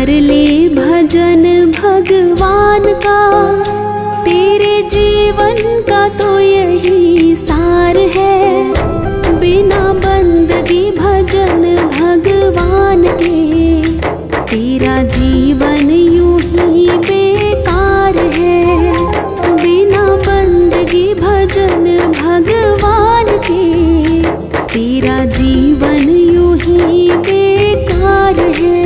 कर ले भजन भगवान का, तेरे जीवन का तो यही सार है। बिना बंदगी भजन भगवान के, तेरा जीवन यूं ही बेकार है। बिना बंदगी भजन भगवान के, तेरा जीवन यूं ही बेकार है।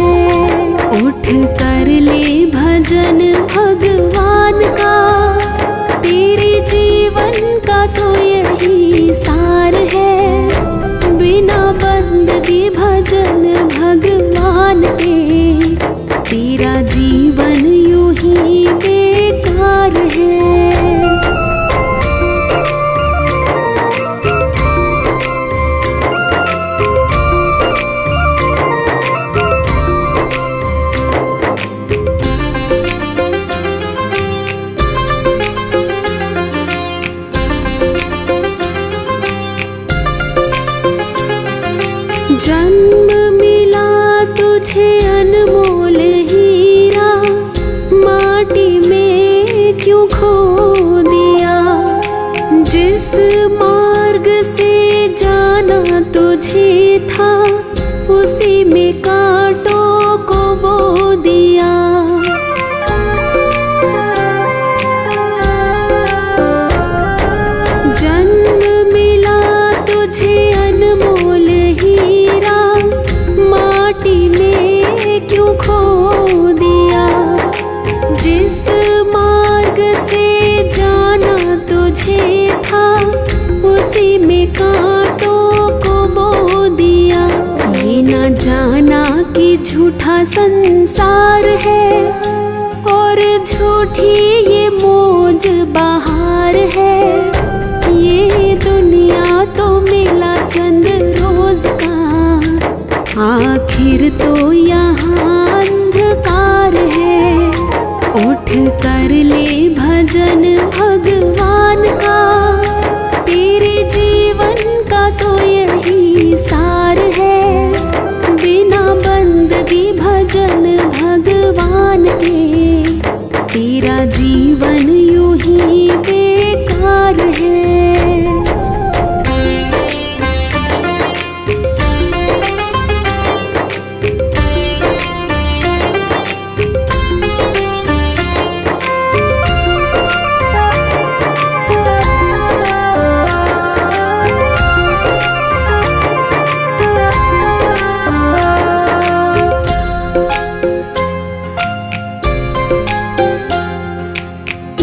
उठ कर ले भजन भगवान का, तेरे जीवन का तो यही सार है। बिना बंदगी भजन भगवान के, तेरा जीवन यूं ही बेकार है। जन्म मिला तुझे अनमोल हीरा, माटी में क्यों खो दिया। जिस मार्ग से जाना तुझे था, उसी में कांटों को बो दिया। जन्म मिला तुझे अनमोल हीरा, माटी में क्यों खो दिया। जिस मार्ग से जाना तुझे था, उसी में कांटों को बो दिया। ये न जाना कि झूठा संसार है, और झूठी ये मौज बहार है। ये दुनिया तो मिला चंद रोज का, आखिर तो यहाँ अंधकार है। उठ कर ले भजन भगवान का, तेरे जीवन का तो यही सार है। बिना बंदगी भजन भगवान के, तेरा जीवन यूं ही बेकार है।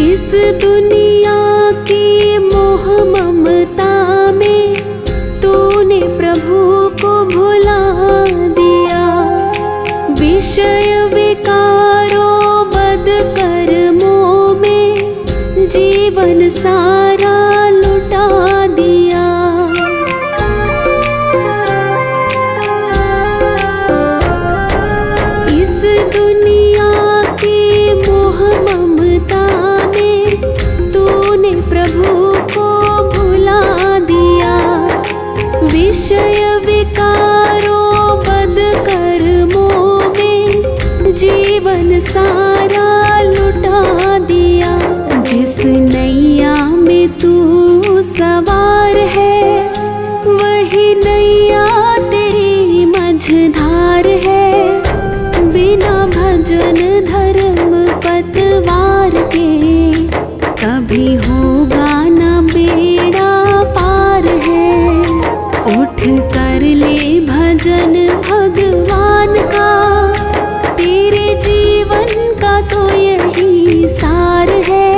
इस दुनिया की मोह ममता में, तूने प्रभु को भुला दिया। विषय विकारों बद कर्मों में, जीवन सारा लुटा दिया। इस दुनिया की मोह ममता में, तूने प्रभु को भुला दिया। विषय विकारों बद कर्मों में, जीवन सारा लुटा दिया। जिस नैया में तू सवार है, वही नैया तेरी मझधार है। बिना भजन धर्म पतवार के, कभी होगा न बेड़ा पार है। उठ कर ले भजन भगवान का, तेरे जीवन का तो यही सार है।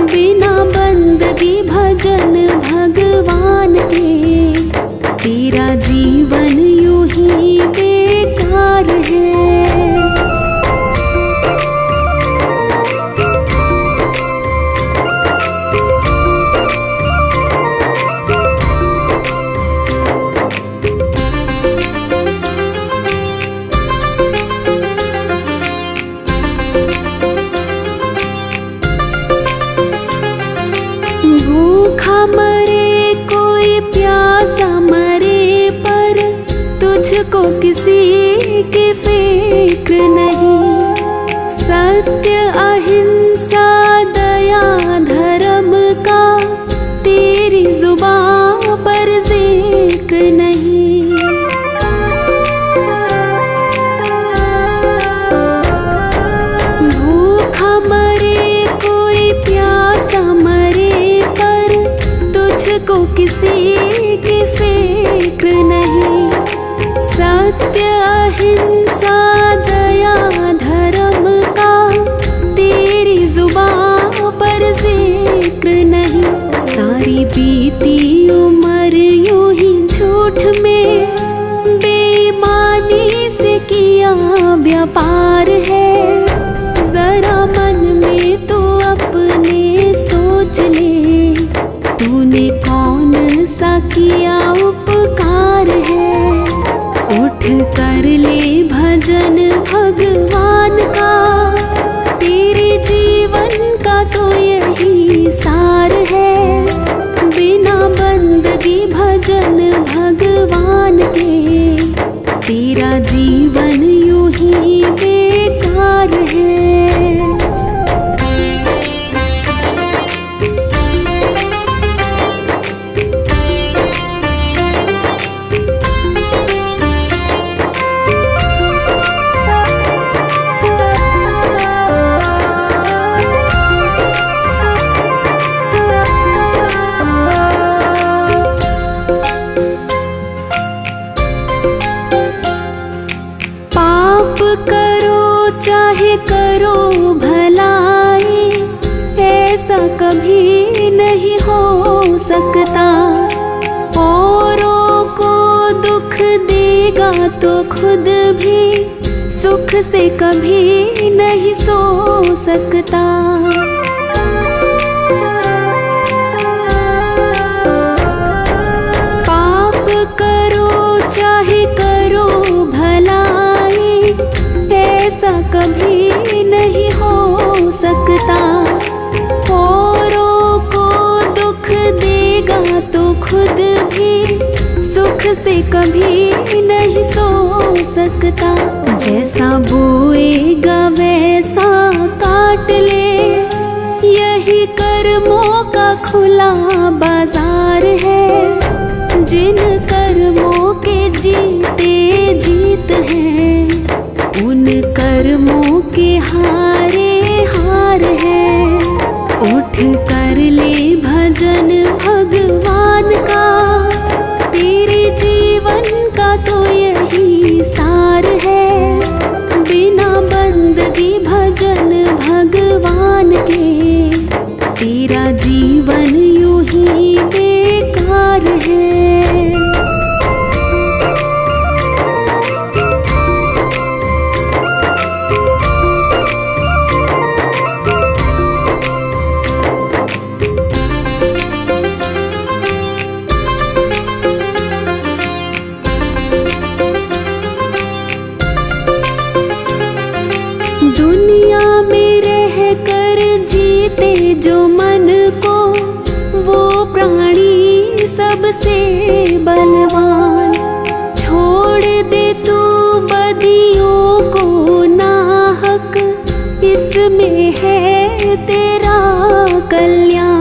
बिना बंदगी भजन भगवान के, तेरा जीवन यूं ही बेकार है। को किसी की फिक्र नहीं। सत्य अहिंसा दया धर्म का तेरी जुबां पर जिक्र नहीं। भूखा मरे कोई प्यासा मरे पर तुझको किसी की फिक्र नहीं। सत्य अहिंसा दया धर्म का तेरी जुबां पर जिक्र नहीं। सारी बीती उम्र यूं ही झूठ में बेईमानी से किया व्यापार है। जरा मन में तो अपने सोच ले, तूने कौन सा किया उपकार है। उठ कर ले भजन भगवान का, तेरे जीवन का तो यही सार है। बिना बंदगी भजन भगवान के, तेरा जीवन यूं ही बेकार है। करो चाहे करो भलाई, ऐसा कभी नहीं हो सकता। औरों को दुख देगा तो खुद भी सुख से कभी नहीं सो सकता। पाप करो चाहे करो भलाई, ऐसा कभी नहीं हो सकता। औरों को दुख देगा तो खुद भी सुख से कभी नहीं सो सकता। जैसा बोएगा वैसा काट ले, यही कर्मों का खुला बाजार है। जिन कर्मों के जीते जीत हैं, उन कर्मों के हारे हार है। उठ कर ले भजन भगवान का, तेरे जीवन का तो यही सार है। बिना बंदगी भजन भगवान के, तेरा जीवन यूं ही बेकार है। दुनिया में रह कर जीते जो मन को, वो प्राणी सबसे बलवान। छोड़ दे तू बदियों को नाहक, इसमें है तेरा कल्याण।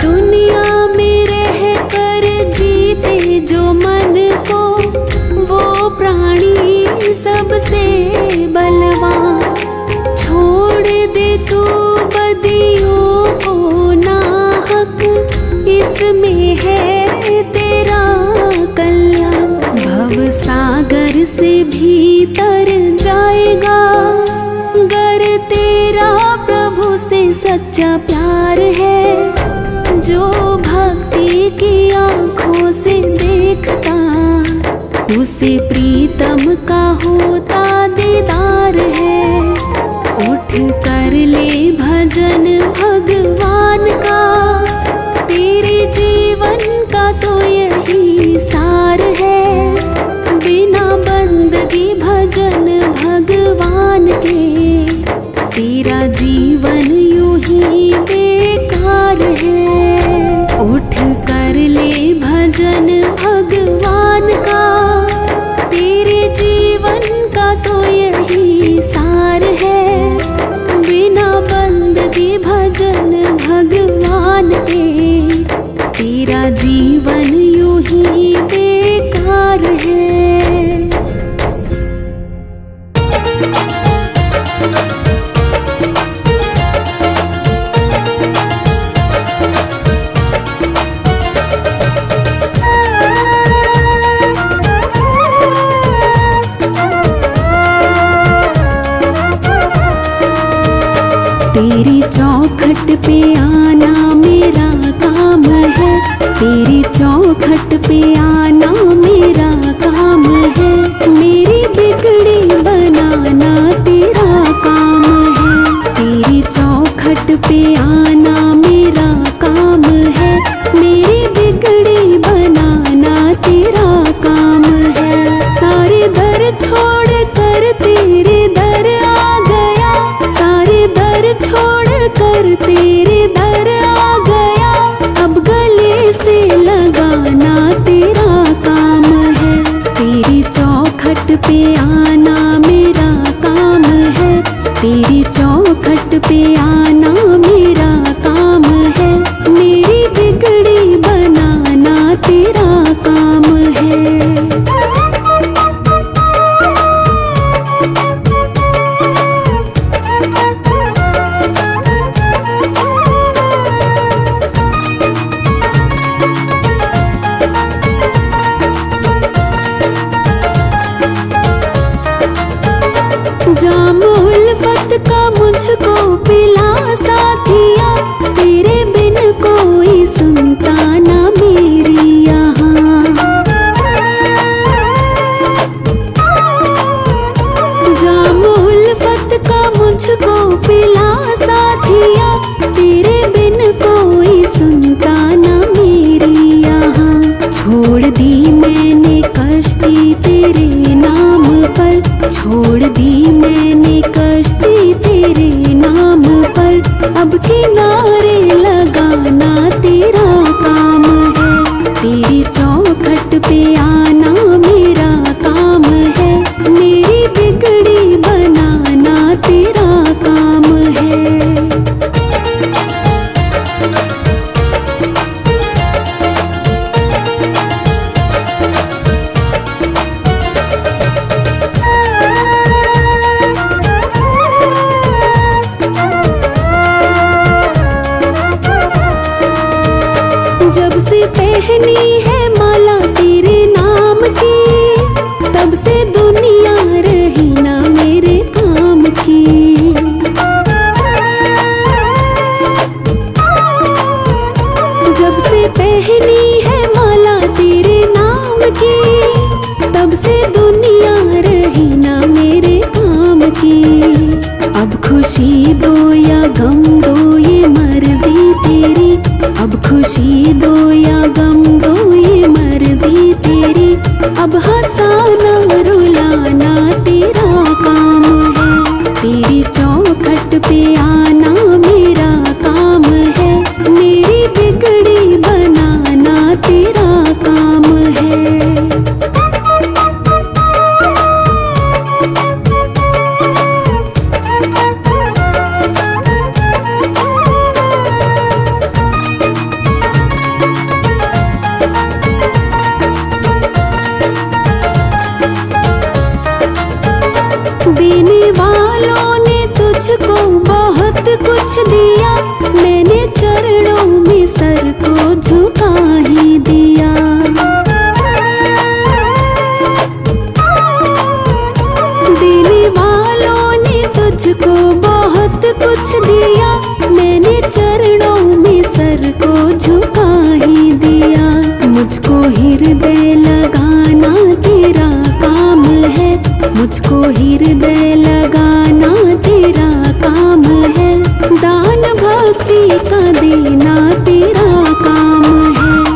दुनिया में रह कर जीते जो मन को, वो प्राणी सबसे बलवान। छोड़ दे तू बदियों को नाहक, इसमें है तेरा कल्याण। भव सागर से भीतर जाएगा, गर तेरा प्रभु से सच्चा प्यार है। जो भक्ति की आँखों से देखता, उसे प्रीतम का होता दीदार है। उठ कर ले भजन भगवान का, तेरे जीवन का तो यही सार है। बिना बंदगी भजन भगवान के, तेरा जीवन यूं ही बेकार है। उठ कर ले मेरा जीवन यूं ही बेकार है। तेरी चौखट पे आना मेरा काम है, तेरी चौखट पे आना मेरा काम है। मेरी बिगड़ी बनाना तेरा काम है, तेरी चौखट पे आना मेरा काम है। मेरी बिगड़ी बनाना तेरा काम है। सारे दर छोड़ कर तेरे दर आ गया, सारे दर छोड़ कर तेरे दर आ गया। अब गले से लगाना तेरा काम है, तेरी चौखट पे आना मेरा काम है, तेरी चौखट पे आना मेरा काम है। मेरी बिगड़ी बनाना तेरा काम है। जाम उल्फत का मुझको पिला साथिया, तेरे बिन कोई सुनता ना मेरी यहाँ। जाम उल्फत का मुझको पिला साथिया, तेरे बिन कोई सुनता ना मेरी यहाँ। छोड़ दी मैंने कश्ती तेरे नाम पर, छोड़ दी मैंने कश्ती तेरे नाम पर। अब किनारे लगाना तेरा काम है, तेरी चौखट पे आना मेरा काम है। मेरी बिगड़ी बनाना तेरा काम है। जब से पहनी है माला तेरे नाम की, तब से दुनिया रही ना मेरे काम की। जब से पहनी है माला तेरे नाम की, तब से दुनिया रही ना मेरे काम की। अब खुशी दो या गम दो ये मर्जी तेरी, अब खुशी दो या गम दो ये मर्जी तेरी। अब हंसाना रुलाना तेरा काम है, तेरी चौखट पे आना मेरा काम है। मेरी बिगड़ी बनाना तेरा काम है। देने वालों ने तुझको बहुत कुछ दिया, मैंने चरणों में सर को झुका ही दिया। देने वालों ने तुझको बहुत कुछ दिया, मैंने चरणों में सर को झुका ही दिया। मुझको हृदय लगाना तेरा काम है, मुझको हृदय लगाना तेरा काम है। दान भक्ति का देना तेरा काम है,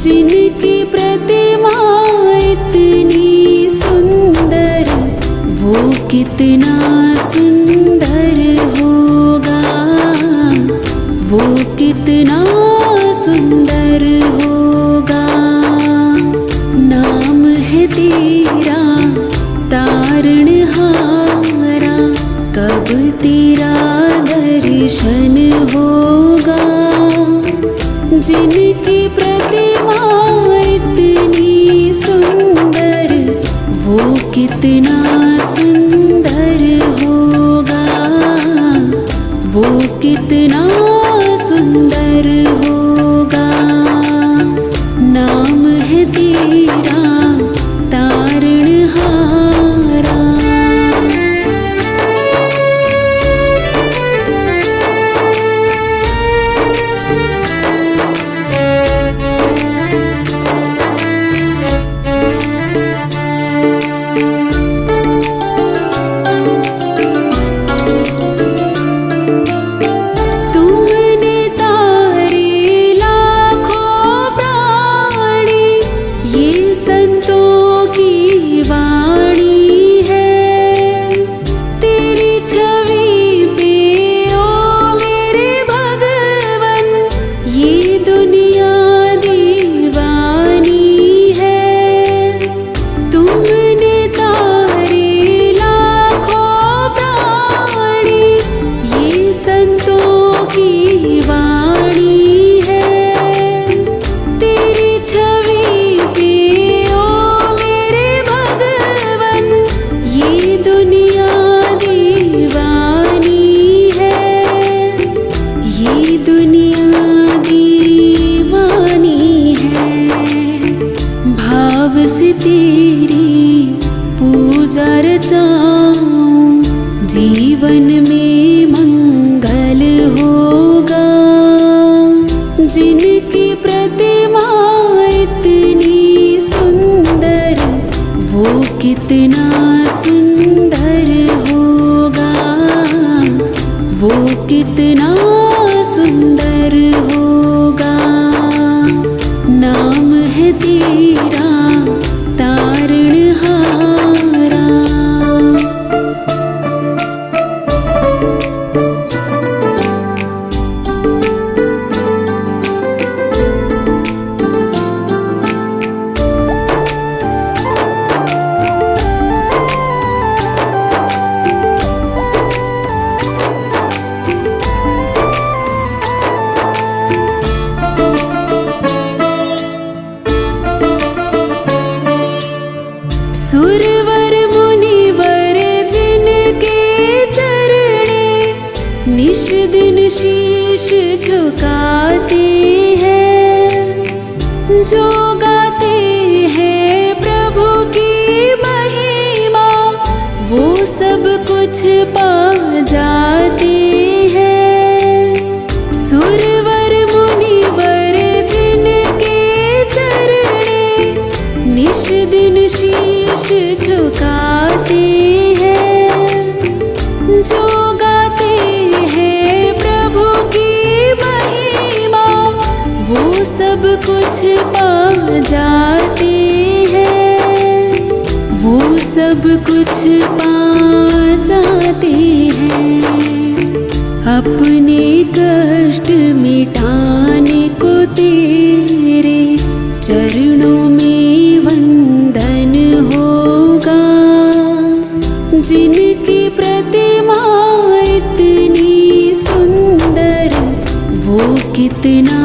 जिनकी प्रतिमा इतनी सुंदर, वो कितना सुंदर होगा, वो कितना सुंदर होगा। नाम है तेरा तारणहारा, कब तेरा दर्शन होगा। जिनकी प्रतिमा इतनी सुंदर, वो कितना सुंदर होगा, वो कितना सुंदर होगा। नाम है तेरा तारणहारा। जीवन में मंगल होगा। जिनकी प्रतिमा इतनी सुंदर, वो कितना सुंदर होगा, वो कितना सुंदर होगा। नाम है तेरा तारणहारा। सुरवर मुनिवर जिनके चरणे निश दिन शीश झुकाते हैं, जो गाते हैं प्रभु की महिमा, वो सब कुछ पा जाते हैं। सुरवर मुनिवर जिनके चरणे निश दिन शीश झुकाते हैं, जो गाते हैं प्रभु की महिमा, वो सब कुछ पा जाते हैं, वो सब कुछ पा जाते हैं। अपने कष्ट मिटाने को तेरे चरणों में वंदन होगा। जिनकी प्रतिमा इतनी सुंदर, वो कितना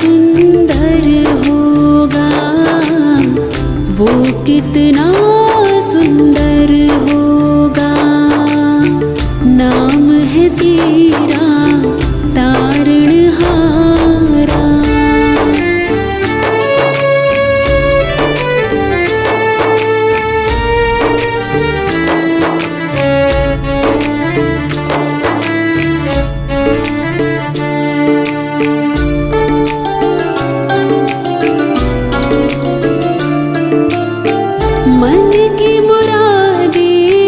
सुंदर होगा, वो कितना सुंदर होगा। नाम है तेरा तारणहारा। मन की मुरादें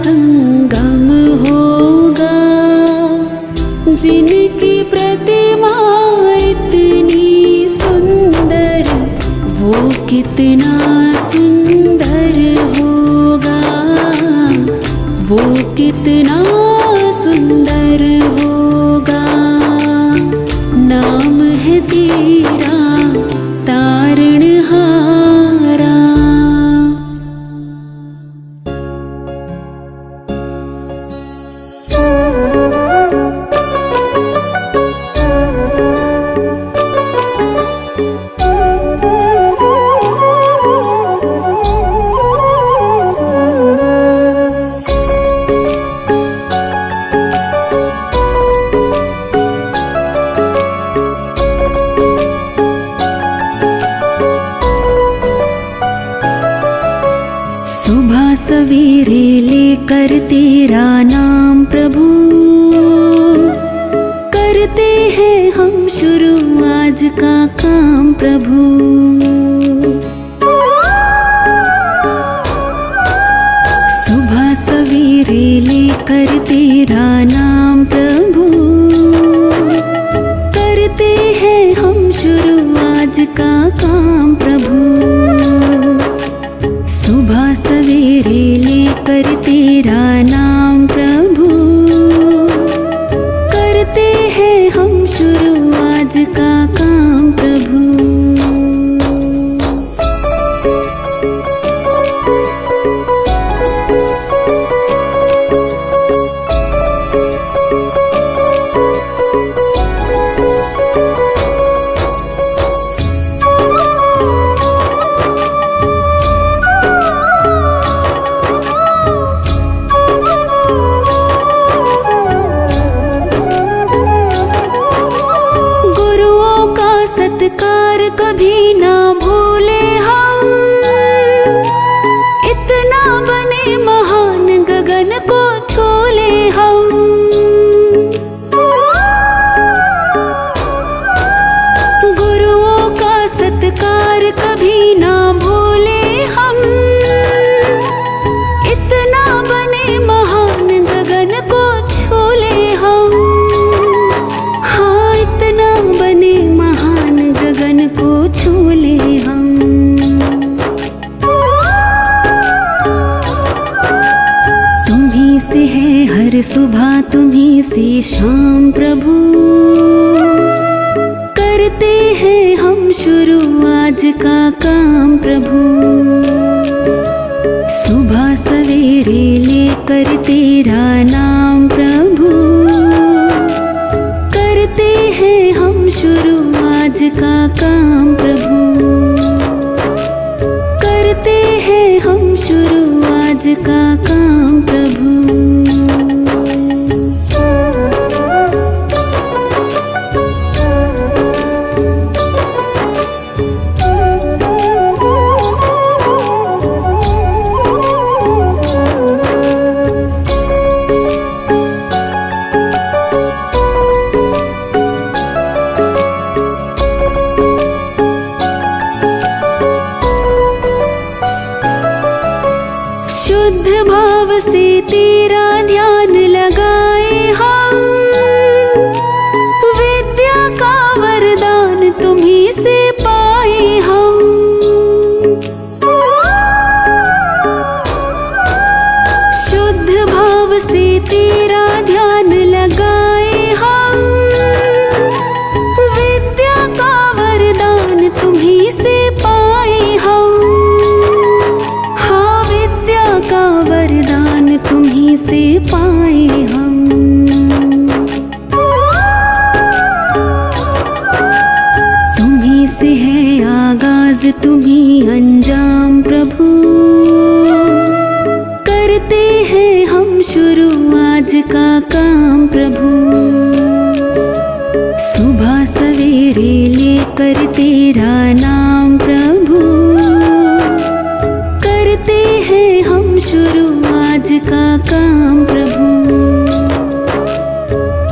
संगम होगा। जिनकी प्रतिमा इतनी सुंदर, वो कितना सुंदर होगा, वो कितना सुंदर होगा। नाम है तेरा तारणहारा। सुबह सवेरे लेकर तेरा नाम प्रभु, करते हैं हम शुरू आज का काम प्रभु। सुबह सवेरे लेकर तेरा नाम प्रभु, करते हैं हम शुरू आज का काम प्रभु। सुबह सवेरे लेकर तेरा नाम प्रभु, करते हैं हम शुरू आज का काम प्रभु। सत्कार कभी ना भूले हम, इतना बने महान गगन को छोले हम। गुरुओं का सत्कार कभी ना भूले हम, इतना बने महान गगन को छोले हम। हाँ, इतना बने महान गगन को छोले हम। तुम्हीं से है हर सुबह, तुम्हीं से शाम प्रभु, करते हैं हम शुरू आज का काम प्रभु। सुबह सवेरे लेकर तेरा नाम प्रभु, करते हैं हम शुरू आज का काम प्रभु। करते हैं हम शुरू आज का काम प्रभु। शुद्ध भाव से तेरा ध्यान लगाए हम, विद्या का वरदान तुम्हीं से पाए हम। शुद्ध भाव से तेरा ध्यान लगाए हम, विद्या का वरदान तुम्हीं से पाए हम। का वरदान तुम्हीं से पाए हम। तुम्हीं से है आगाज, तुम्हीं अंजाम प्रभु, करते हैं हम शुरू आज का काम प्रभु। सुबह सवेरे लेकर तेरा नाम प्रभु, करते हैं हम शुरू आज का काम प्रभु।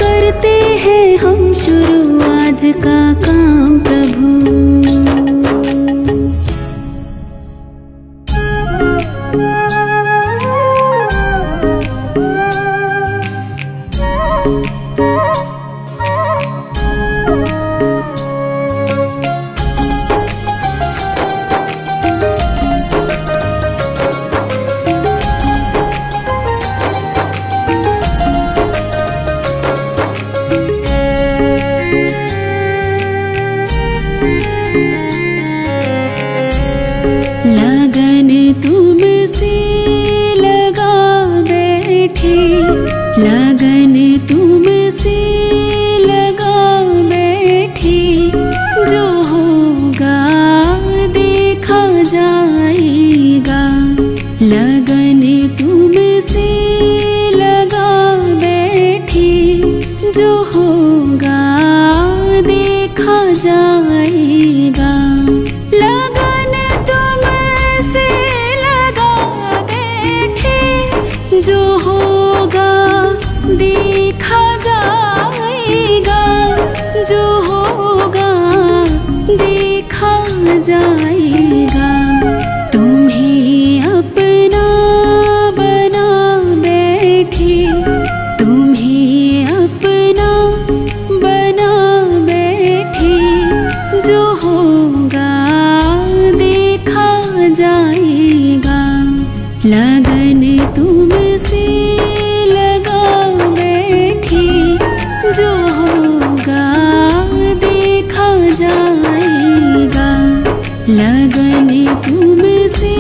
करते हैं हम शुरू आज का काम प्रभु। जो होगा देखा जाएगा, जो होगा देखा जाएगा। तुम्हें अपना बना बैठे, तुम्हें अपना बना बैठे, जो होगा देखा जाएगा। लगन तुमसे लगा बैठे, जो होगा देखा जाएगा। लगन तुमसे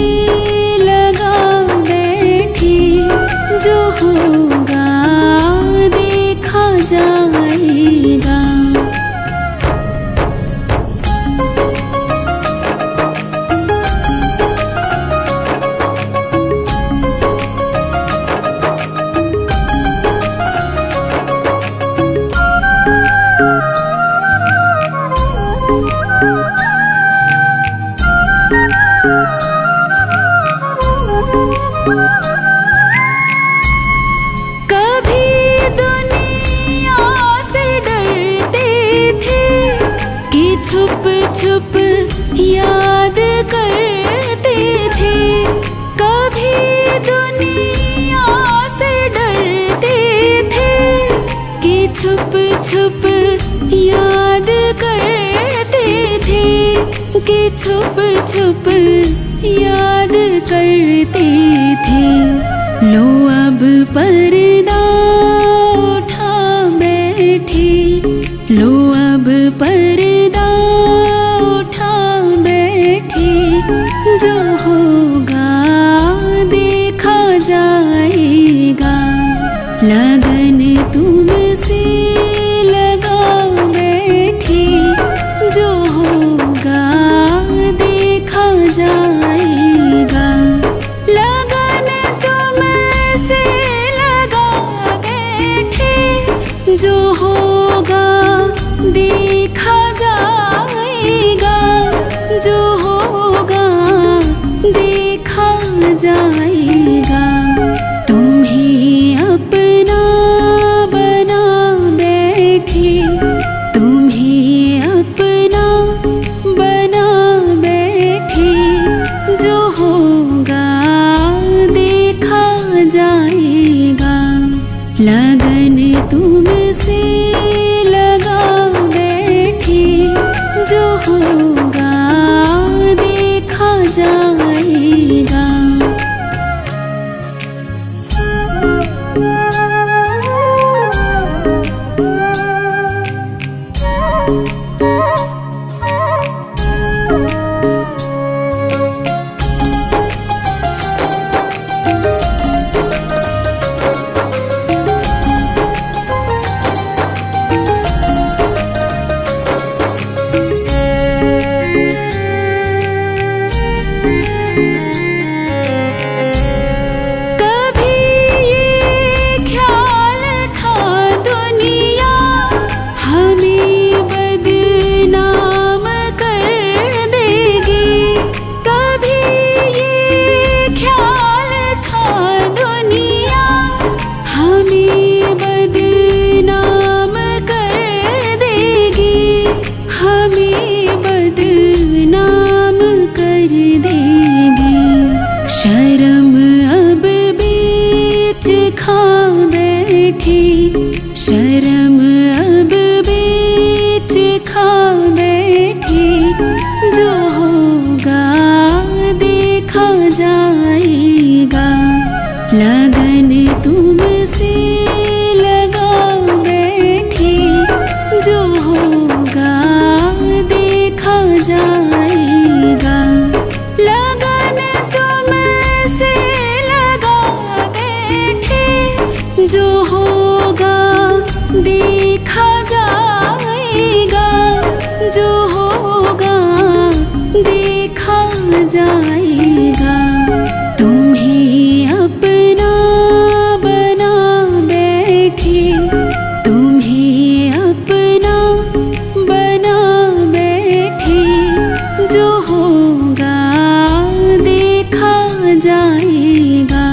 लगा बैठे, जो होगा देखा जाएगा। छुप छुप याद करते थे, कभी दुनिया से डरते थे कि छुप छुप याद करते थे, कि छुप छुप याद करते थे। लो अब पर्दा उठा बैठे, लो अब पर्दा उठा बैठे, जो होगा देखा जाएगा। लगन तुमसे लगा बैठे, जो होगा देखा जाएगा। लगन तुमसे लगा बैठे, जो होगा देखा जाएगा, जो होगा देखा जाएगा। तुम्हें अपना बना बैठे, तुम्हें अपना बना बैठे, जो होगा देखा जाएगा। लगन तुमसे लगा बैठे, जो होगा देखा जाएगा। शर्म अब बीच खा बैठे, शर्म अब बीच खा बैठे, जो होगा देखा जाएगा। लगन तुमसे लगा बैठे, जो होगा देखा जाएगा। लगन तुमसे लगा बैठे, जो होगा देखा जाएगा, जो होगा देखा जाएगा। तुम्हें अपना बना बैठे, तुम्हें अपना बना बैठे, जो होगा देखा जाएगा।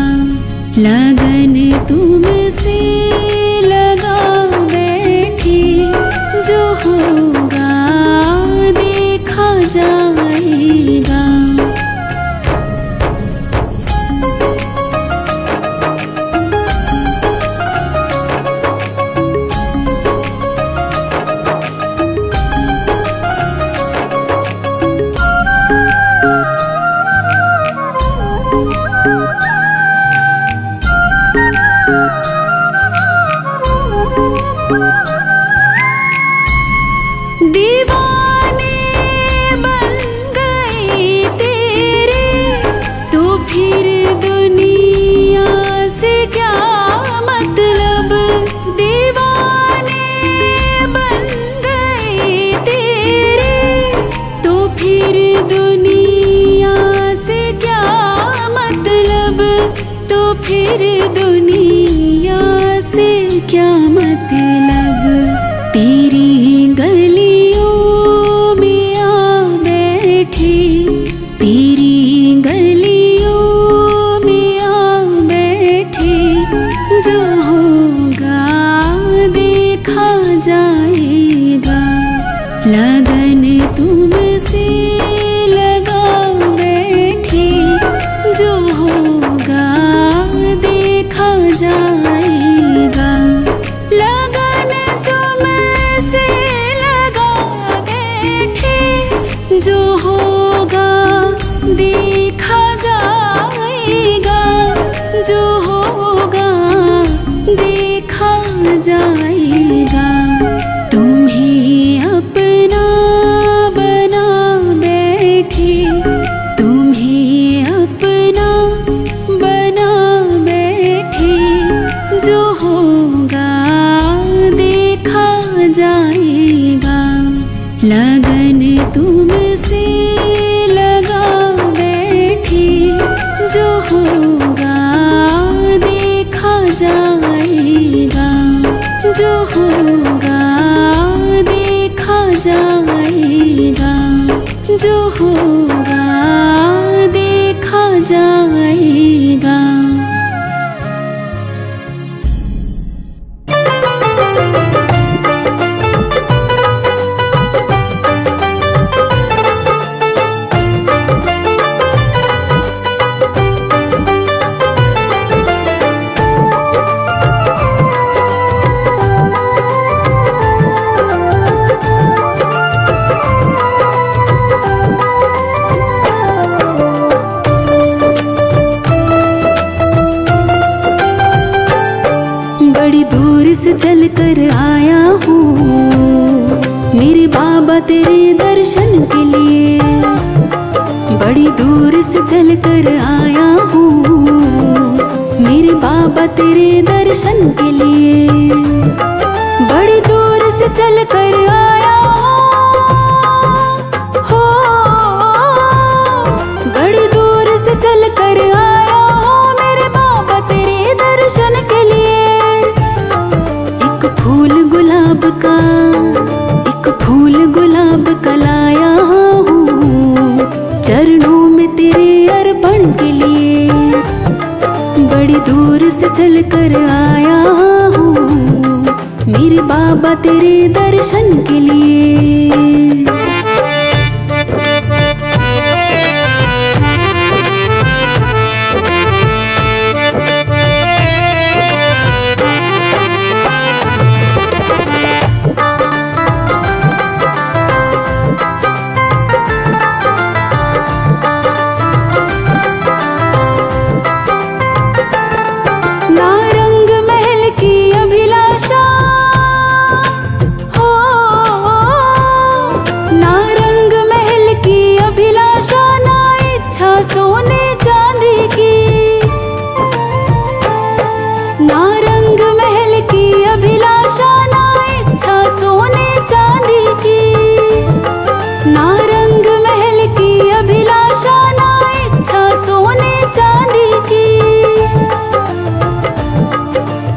लगन तुमसे लगा बैठी, जो होगा देखा जाएगा। दीवाने बन गए तेरे, तो फिर दुनिया से क्या मतलब। दीवाने बन गए तेरे, तो फिर दुनिया से क्या मतलब। तो फिर दुनिया से क्या मतलब। तेरी गलियों में आ बैठी, तेरी गलियों में आ बैठी, जो होगा देखा जाएगा। लगन तुमसे लगा बैठी, जो होगा देखा जाएगा। लगन तुमसे लगा बैठी, जो होगा देखा जाएगा। जो होगा देखा जाएगा। तुम्हें अपना बना बैठी, तुम्हें अपना बना बैठी, जो होगा देखा जाएगा। लगन तुमसे लगा बैठी, जो होगा देखा जाएगा। जो होगा देखा जाएगा। जो होगा देखा जाएगा। बड़ी दूर से चल कर आया हूँ मेरे बाबा तेरे दर्शन के लिए। बड़ी दूर से चल कर आया हूँ मेरे बाबा तेरे दर्शन के लिए। बड़ी दूर से चल कर आया हो, बड़ी दूर से चल कर आया हूँ मेरे बाबा तेरे दर्शन के लिए। एक फूल गुलाब का, एक फूल गुलाब का लाया हूँ चरणों में तेरे अर्पण के लिए। बड़ी दूर से चल कर आया हूँ मेरे बाबा तेरे दर्शन के लिए। नारंग महल की अभिलाषा हो, नारंग महल की अभिलाषा, ना इच्छा सोने चांदी की। नारंग महल की अभिलाषा, ना इच्छा सोने चांदी की। नारंग महल की अभिलाषा, ना इच्छा सोने चांदी की।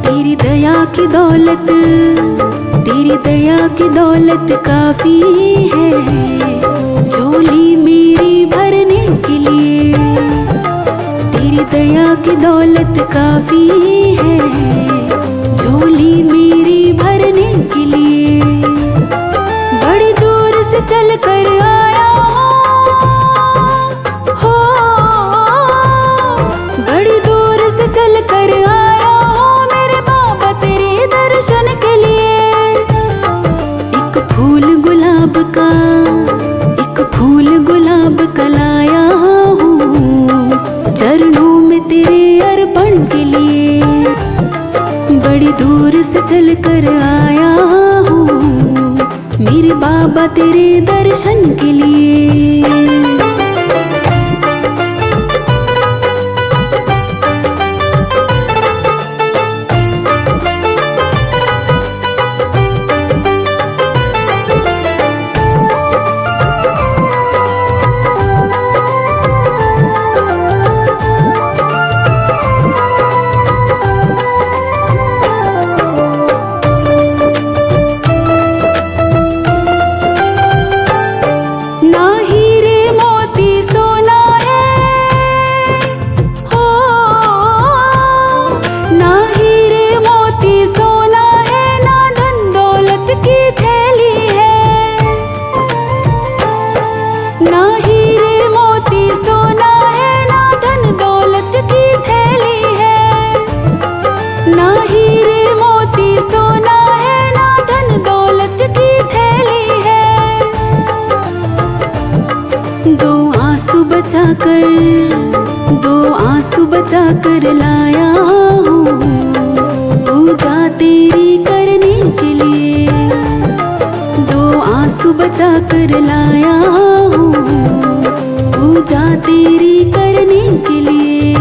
तेरी दया की दौलत, तेरी दया की दौलत काफी है झोली मेरी भरने के लिए। तेरी तेरी दया की दौलत काफी है झोली मेरी भरने के लिए। बड़ी दूर से चल कर आया हो, बड़ी दूर से चल कर आया हो मेरे बाबा तेरे दर्शन के लिए। एक फूल गुलाब का, एक फूल गुलाब का लाया हूँ चरणों में तेरे अर्पण के लिए। बड़ी दूर से चल कर आया हूँ मेरे बाबा तेरे दर्शन के लिए। दो आंसू बचा कर लाया हूँ पूजा तेरी करने के लिए। दो आंसू बचा कर लाया हूँ पूजा तेरी करने के लिए।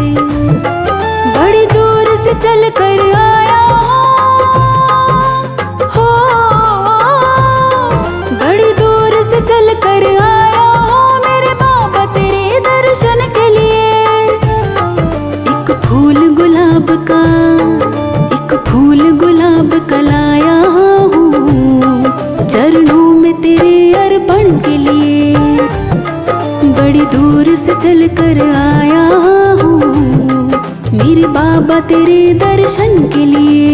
बड़ी दूर से चल कर आया हो, बड़ी दूर से चल कर आया हो मेरे बाबा तेरे दर्शन के लिए। एक फूल गुलाब का, एक फूल गुलाब का लाया हूँ चरणों में तेरे अर्पण के लिए। बड़ी दूर से चल कर आया हूँ मेरे बाबा तेरे दर्शन के लिए।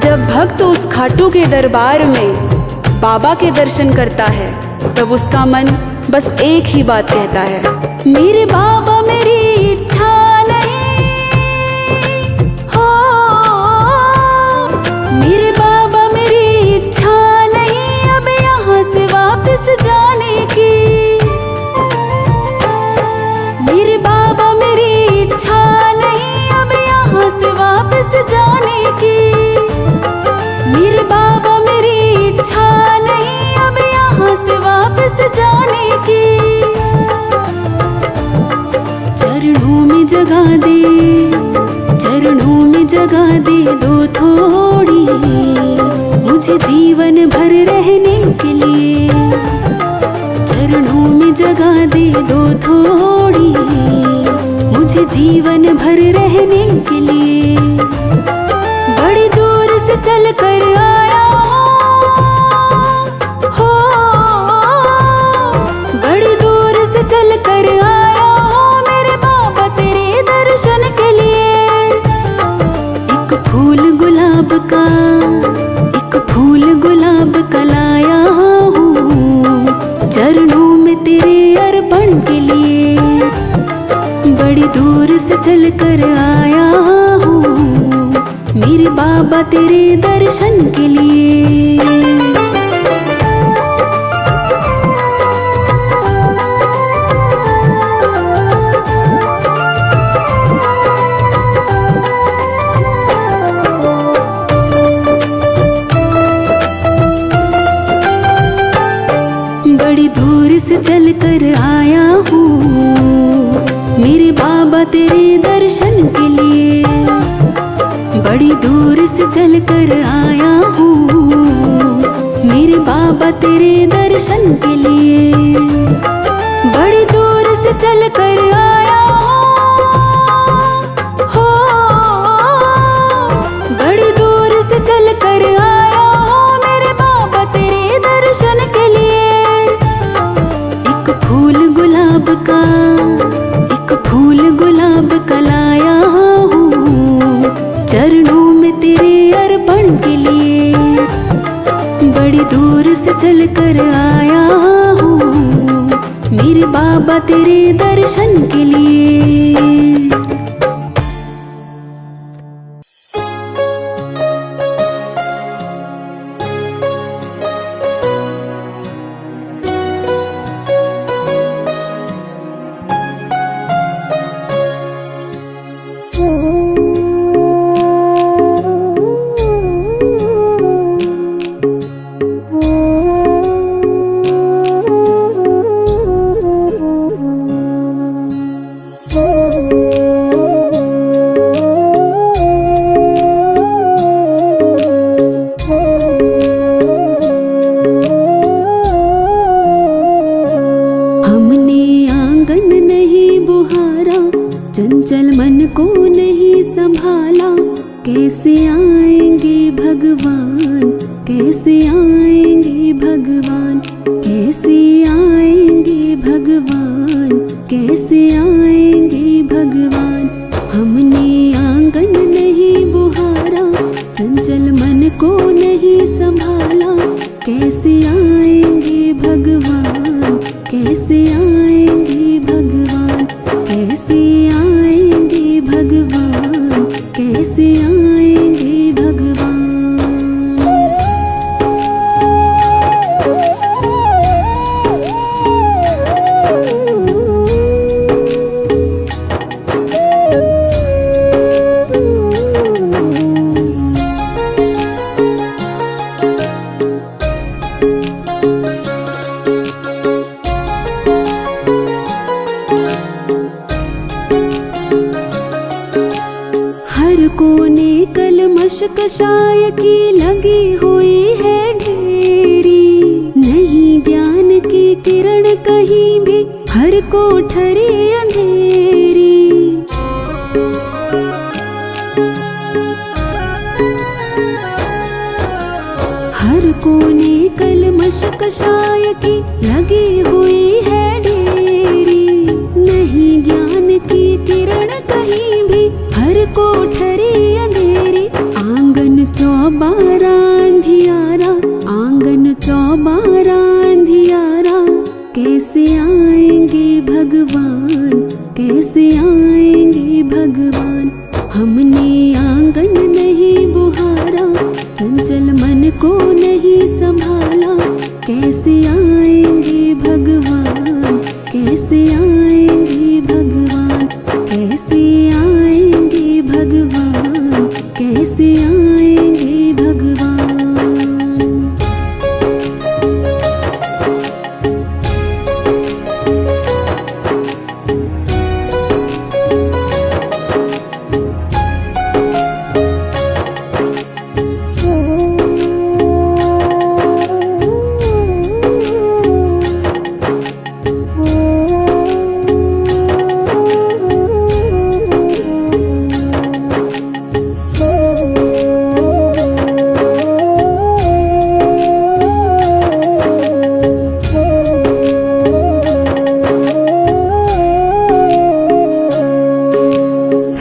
जब भक्त उस खाटू के दरबार में बाबा के दर्शन करता है तब उसका मन बस एक ही बात कहता है, मेरे बाबा मेरी इच्छा नहीं हो, मेरे बाबा मेरी इच्छा नहीं अब यहाँ से वापस जाने की। मेरे बाबा मेरी इच्छा नहीं अब यहाँ से वापस जाने की। मेरे बाबा मेरी इच्छा नहीं अब यहाँ से वापस जाने की। चरणों में जगा दे, चरणों में जगा दे दो थोड़ी मुझे जीवन भर रहने के लिए। चरणों में जगा दे दो थोड़ी मुझे जीवन भर रहने के लिए। बड़ी दूर से चल कर आया हो, बड़ी दूर से चल कर आया हो मेरे बाबा तेरे दर्शन के लिए। एक फूल गुलाब का, एक फूल गुलाब का लाया हूँ चरणों में तेरे अर्पण के लिए। बड़ी दूर से चल कर आया हूँ मेरे बाबा तेरे दर्शन के लिए। बड़ी दूर से चल कर आया हूँ मेरे बाबा तेरे दर्शन के लिए। बड़ी दूर से चल कर आया हूँ मेरे बाबा तेरे दर्शन के लिए बड़ी दूर से चल कर आया हो, बड़ी दूर से चल कर आया हो मेरे बाबा तेरे दर्शन के लिए। एक फूल गुलाब का, एक फूल गुलाब का लाया हूँ चरणों में तेरे अर्पण के लिए। बड़ी दूर से चल कर आया हूँ मेरे बाबा तेरे दर्शन के लिए। चंचल मन को नहीं संभाला, कैसे आएंगे भगवान, कैसे आएंगे भगवान, कैसे आएंगे भगवान, कैसे आएंगे भगवान। हमने आंगन नहीं बुहारा, चंचल मन को नहीं संभाला, कैसे आएंगे भगवान, कैसे आएंगे भगवान, कैसे आएंगे भगवान, कैसे आएंगे भगवान। हर कोने कलमश कषाय की लगी हुई है ढेरी, नहीं ज्ञान की किरण कहीं भी, हर कोठरी अंधेरी। हर कोने कलमश कषाय की लगी हुई है ढेरी, नहीं ज्ञान की किरण कहीं भी, हर कोठरी अंधेरी। आंगन चौबारा अंधियारा, आंगन चौबारा अंधियारा, कैसे आएंगे भगवान, कैसे आएंगे भगवान। हमने आंगन नहीं बुहारा, चंचल मन को नहीं संभाला, कैसे आएंगे भगवान, कैसे आएंगे भगवान, कैसे आएंगे भगवान, कैसे आएंगे भगवान।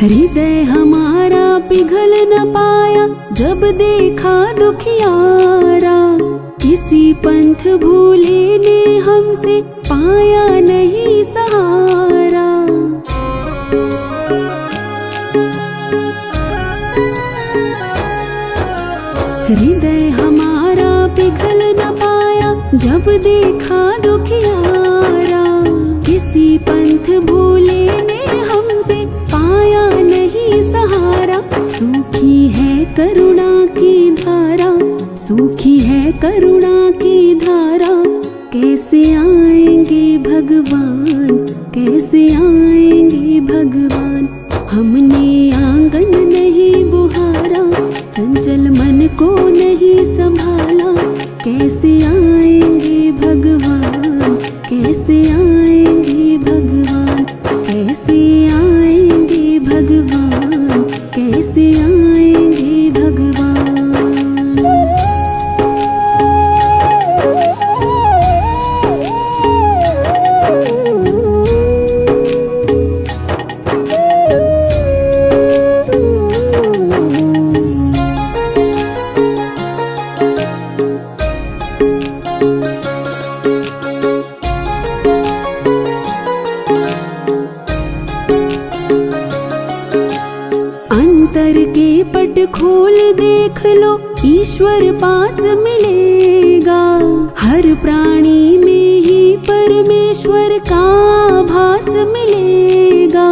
हृदय हमारा पिघल न पाया जब देखा दुखियारा, किसी पंथ भूले ने हमसे पाया नहीं सहारा। हृदय हमारा पिघल न पाया जब देखा दुखियारा, किसी पंथ भूले ने हमसे पाया नहीं सहारा। सूखी है करुणा की धारा, सूखी है करुणा की धारा, कैसे आएंगे भगवान, कैसे आएंगे भगवान। हमने आंगन नहीं बुहारा, चंचल मन को नहीं संभाला, कैसे लो ईश्वर पास मिलेगा। हर प्राणी में ही परमेश्वर का भास मिलेगा।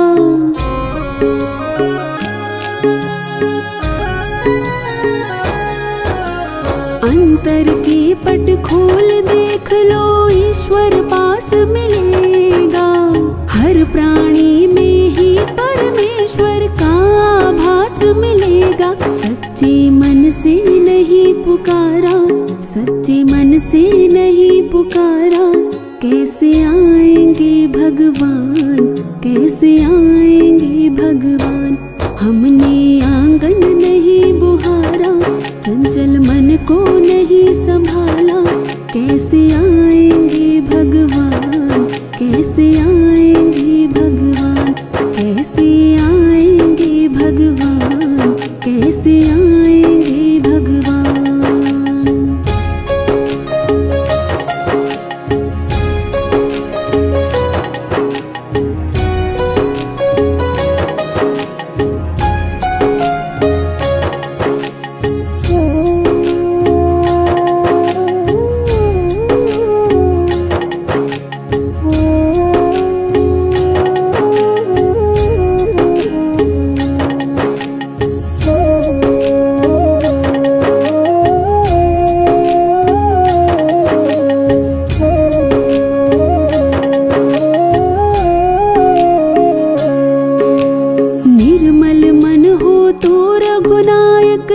अंतर के पट खोल देख लो ईश्वर पास मिलेगा। हर प्राणी में ही परमेश्वर का भास मिलेगा। सच्चे मन से नहीं पुकारा, सच्चे मन से नहीं पुकारा, कैसे आएंगे भगवान, कैसे आएंगे भगवान। हमने आंगन नहीं बुहारा, चंचल मन को नहीं संभाला, कैसे आएंगे भगवान, कैसे आएंगे भगवान, कैसे आएंगे भगवान, कैसे आएंगे भगवान।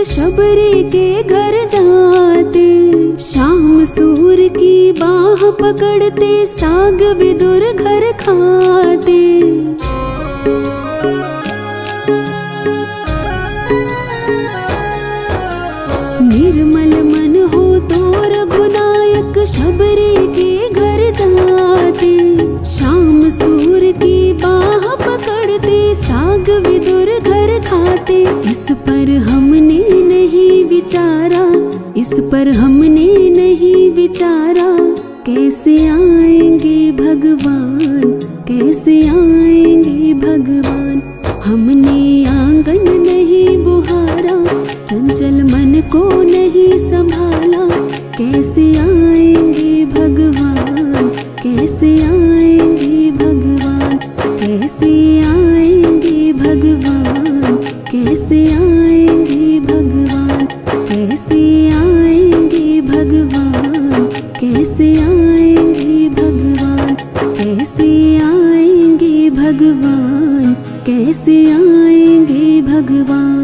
शबरी के घर जाते, शाम सूर की बाह पकड़ते, साग विदुर घर खाते। निर्मल मन हो तो रघुनायक शबरी के घर जाते, शाम सूर की बाह पकड़ते, साग विदुर घर खाते। इस पर हमने नहीं विचारा, इस पर हमने नहीं विचारा, कैसे आएंगे भगवान, कैसे आएंगे भगवान। हमने आंगन नहीं बुहारा, चंचल मन को नहीं संभाला, कैसे आएंगे भगवान, कैसे आएंगे भगवान, कैसे आएंगे भगवान, कैसे आएंगे भगवान, कैसे आएंगे भगवान, कैसे आएंगे भगवान, कैसे आएंगे भगवान, कैसे आएंगे भगवान।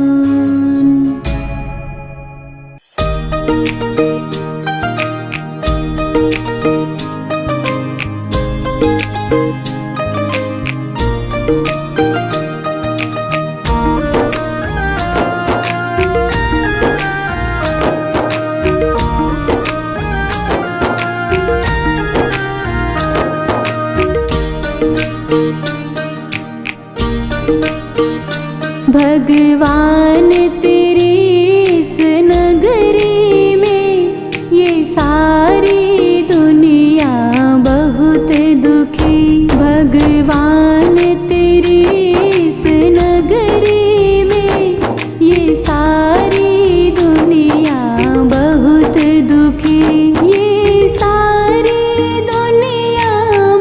भगवान तेरी इस नगरी में ये सारी दुनिया बहुत दुखी। भगवान तेरी इस नगरी में ये सारी दुनिया बहुत दुखी। ये सारी दुनिया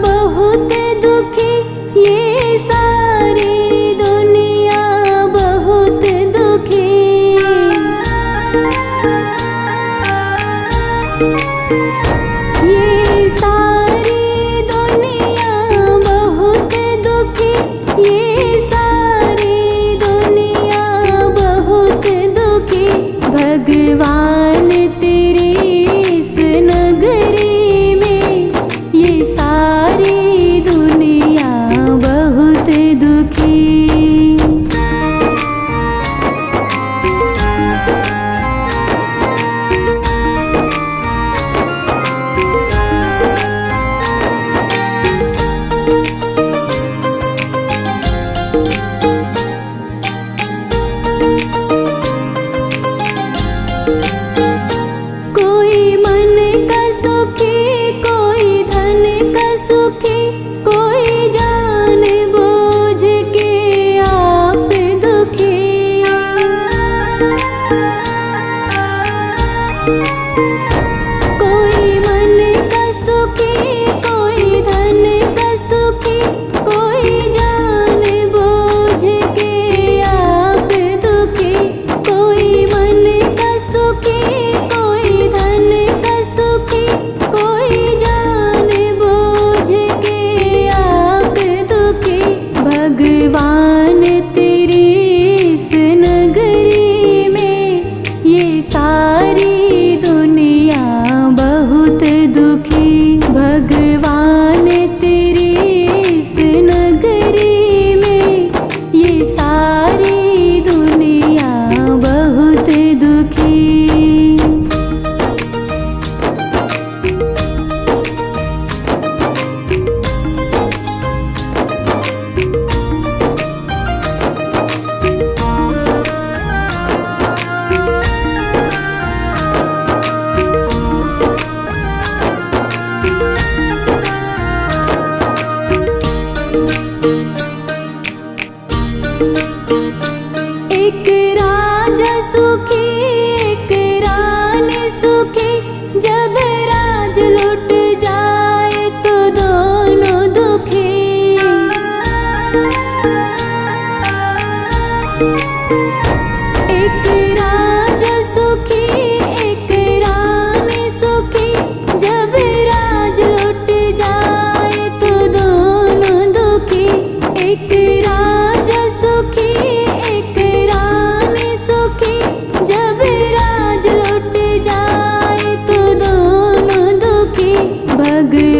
बहुत दुखी, ये सारी दुनिया बहुत दुखी।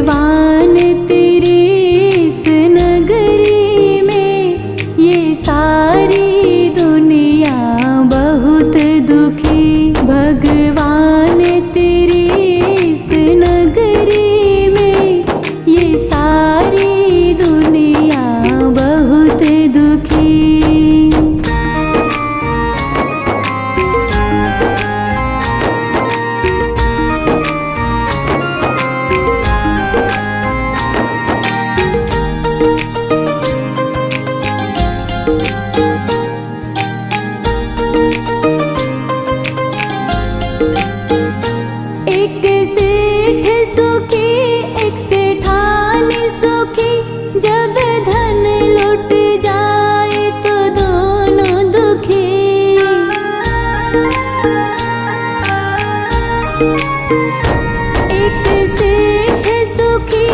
भगवान तेरे इस नगरी में ये सारी दुनिया बहुत दुखी। भगवान तेरे इस नगरी में ये सारी दुनिया बहुत दुखी। एक सेठ सुखी एक सेठान सुखी, जब धन लुट जाए तो दोनों दुखी। एक सेठ सुखी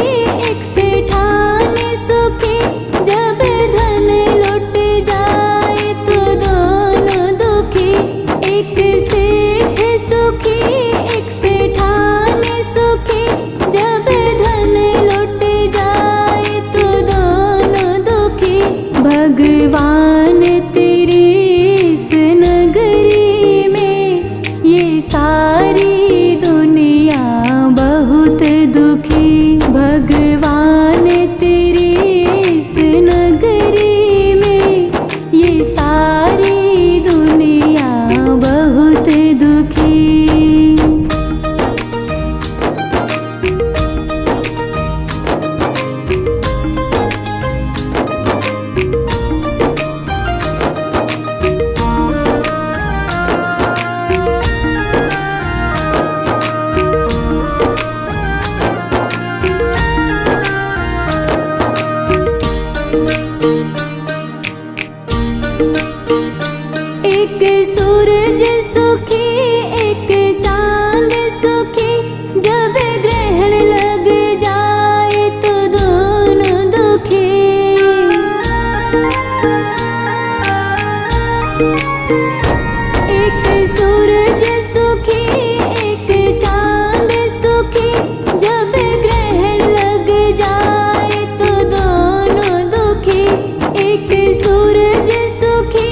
एक सेठान सुखी, जब धन लुट जाए तो दोनों दुखी। एक सेठ सुखी एक सेठान सुखी, जब धन लुट जाए तो दोनों दुखी। भगवान तेरे इस नगरी में ये सारी दुनिया बहुत दुखी। भगवान तेरे इस नगरी में ये सारी दुनिया बहुत दुखी। एक सूरज सुखी एक चांद सुखी, जब ग्रहण लग जाए तो दोनों दुखी। एक सूरज सुखी एक चांद सुखी, जब ग्रहण लग जाए तो दोनों दुखी। एक सूरज सुखी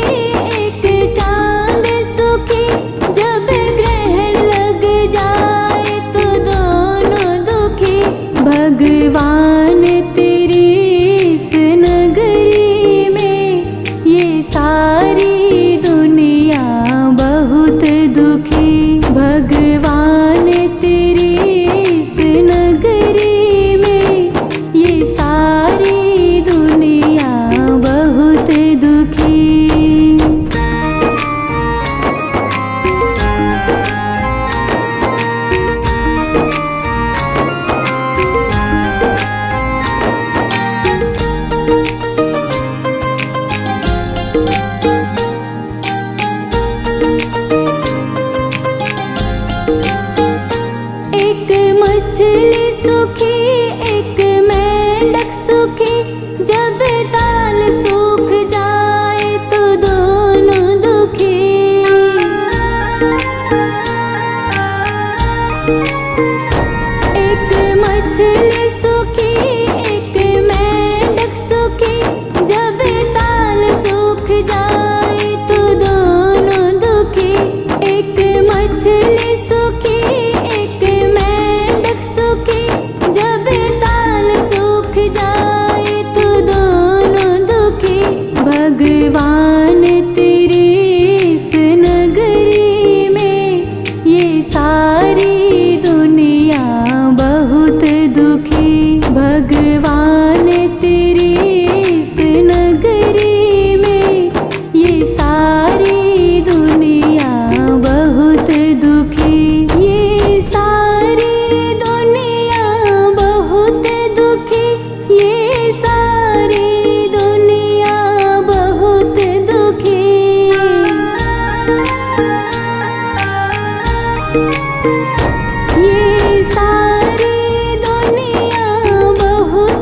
एक चांद सुखी, जब ग्रहण लग जाए तो दोनों दुखी। भगवान तेरे इस नगरी में ये सारी दुनिया बहुत दुखी। भगवान तेरे इस नगरी में ये सारी दुनिया बहुत दुखी। एक मछली सुखी एक मेंढक सुखी, जब ताल सूख जाए तो दोनों दुखी। एक मछली सुखी एक मेंढक सुखी, जब ताल सूख जाए तो दोनों दुखी। एक मछली सुखी एक मेंढक सुखी, जब ताल सूख जाए तो दोनों दुखी। भगवान तेरे इस नगरी में ये सारी दुनिया बहुत दुखी। भगवान तेरे इस नगरी में ये सारी दुनिया बहुत दुखी। ये सारी दुनिया बहुत दुखी। ये सारी दुनिया बहुत दुखी। ये सारी दुनिया बहुत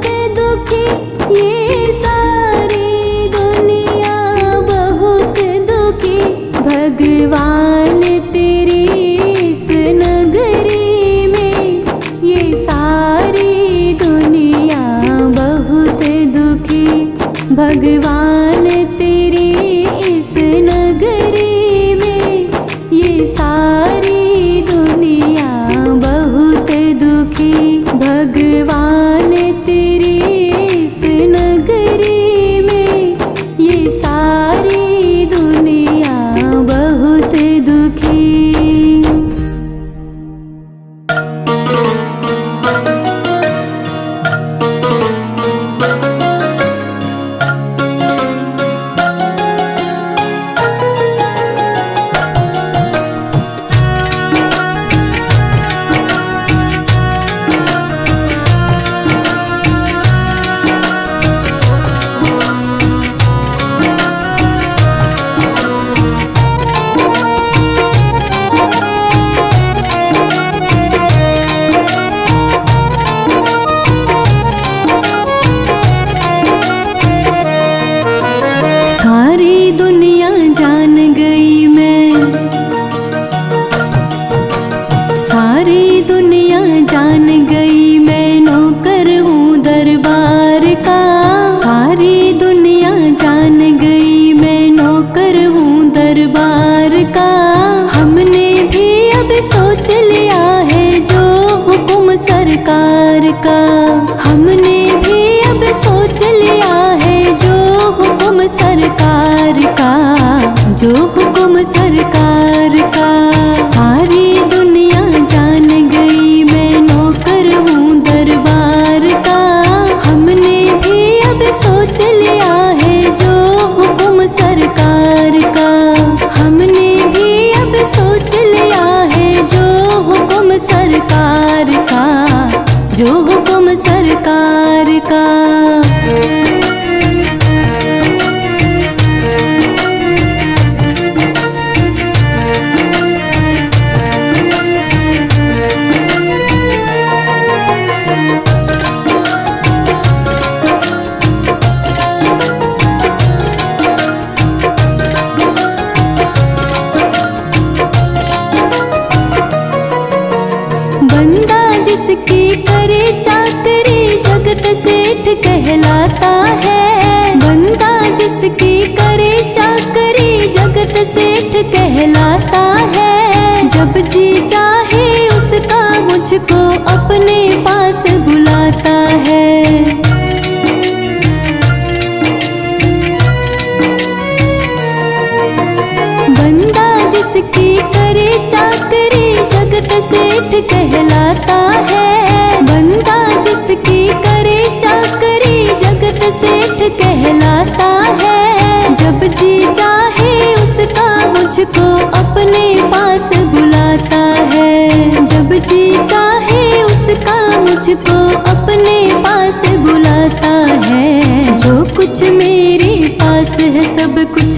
मुझको अपने पास बुलाता है। जो कुछ मेरे पास है सब कुछ,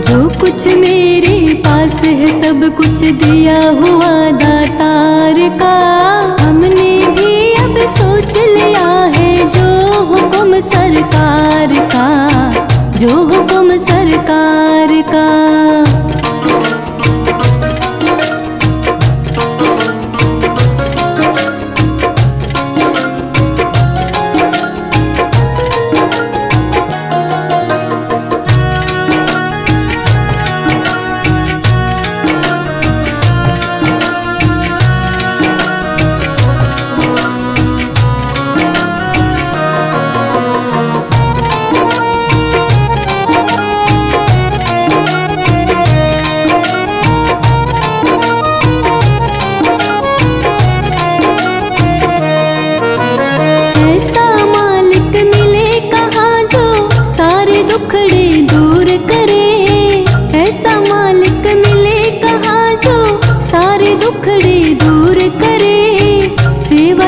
जो कुछ मेरे पास है सब कुछ दिया हुआ दातार का। हमने भी अब सोच लिया है जो हुक्म सरकार का, जो हुक्म सरकार का।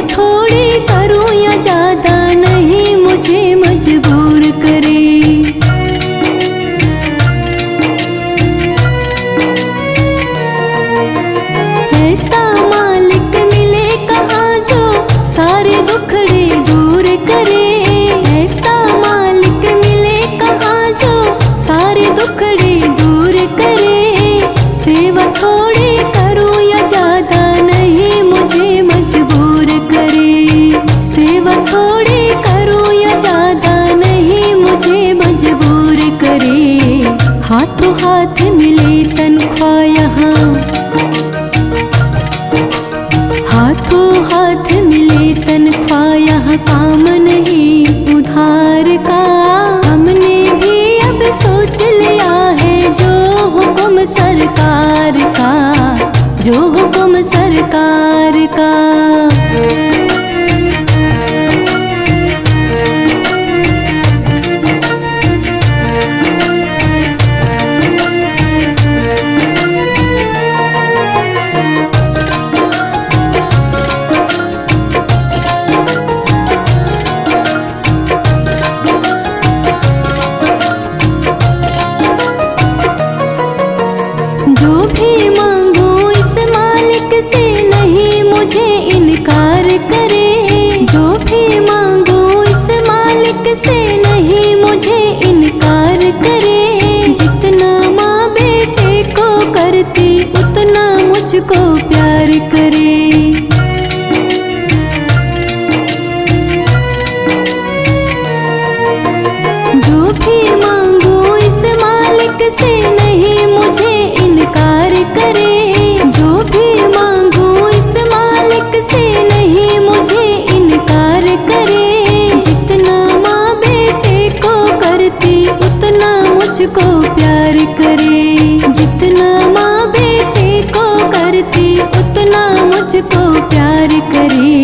थोड़ी करूं या ज्यादा नहीं मुझे मजबूर करे। ऐसा मालिक मिले कहाँ जो सारे दुखड़े दूर करे। ऐसा मालिक मिले कहाँ जो सारे दुखड़े दूर करे। सेवा थोड़ी करूं या ज्यादा नहीं मुझे मजबूर करे। सेवा थोड़ी करूं या ज्यादा नहीं मुझे मजबूर करे। हाथों हाथ मिले तनख्वाह यहाँ, हाथों हाथ मिले तनख्वाह यहाँ काम नहीं उधार का। हमने भी अब सोच लिया है जो हुक्म सरकार का, जो हुक्म सरकार का। जो भी मांगो इस मालिक से नहीं मुझे इनकार करे। जो भी मांगो इस मालिक से नहीं मुझे इनकार करे। जितना माँ बेटे को करती उतना मुझको प्यार करे। जो भी मांगो इस मालिक से नहीं मुझे इनकार करे। जो भी मांगो इस मालिक से नहीं मुझे इनकार करे। जितना माँ बेटे को करती उतना मुझको प्यार करे। जितना माँ बेटे को करती उतना मुझको प्यार करे।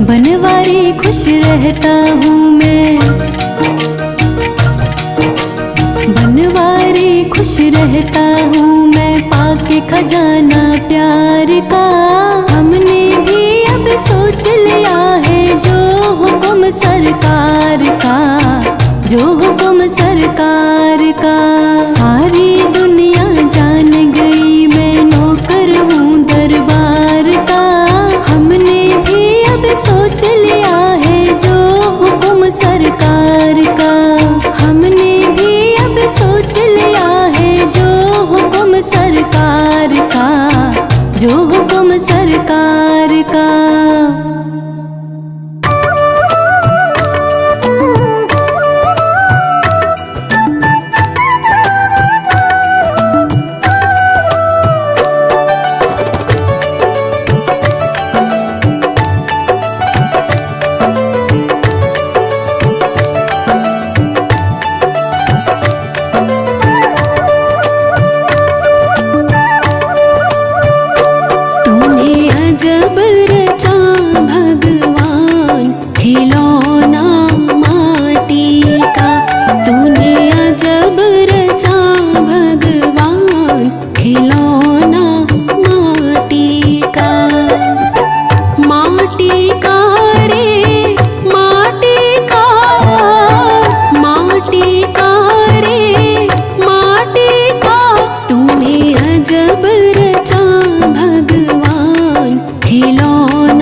बनवारी खुश रहता हूँ मैं, बनवारी खुश रहता हूँ मैं पाके खजाना प्यार का। हमने भी अब सोच लिया है जो हुक्म सरकार का, जो हुक्म सरकार का। सारी दुनिया जान गई मैं नौकर हूँ दरबार का। हमने भी अब सोच लिया है जो हुक्म सरकार का। हमने भी अब सोच लिया है जो हुक्म सरकार का, जो हुक्म सरकार मौन